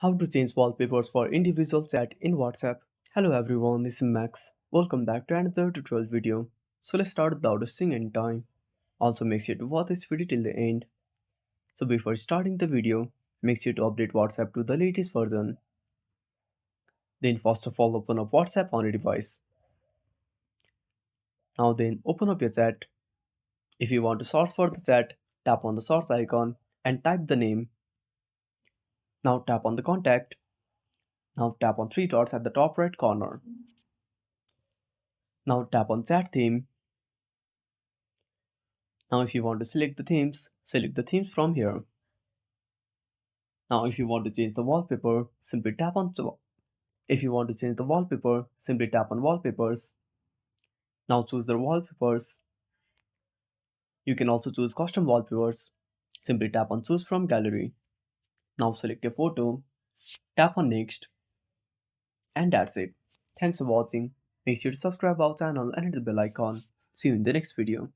How to change wallpapers for individual chat in WhatsApp. Hello everyone, this is Max. Welcome back to another tutorial video. So let's start without wasting any time. Also make sure to watch this video till the end. So before starting the video, make sure to update WhatsApp to the latest version. Then first of all open up WhatsApp on your device. Now then open up your chat. If you want to search for the chat, tap on the search icon and type the name. Now tap on the contact. Now tap on three dots at the top right corner. Now tap on chat theme. Now if you want to select the themes from here. Now if you want to change the wallpaper, simply tap on if you want to change the wallpaper, simply tap on wallpapers. Now choose the wallpapers. You can also choose custom wallpapers. Simply tap on choose from gallery. Now select a photo, tap on next, and that's it. Thanks for watching. Make sure to subscribe our channel and hit the bell icon. See you in the next video.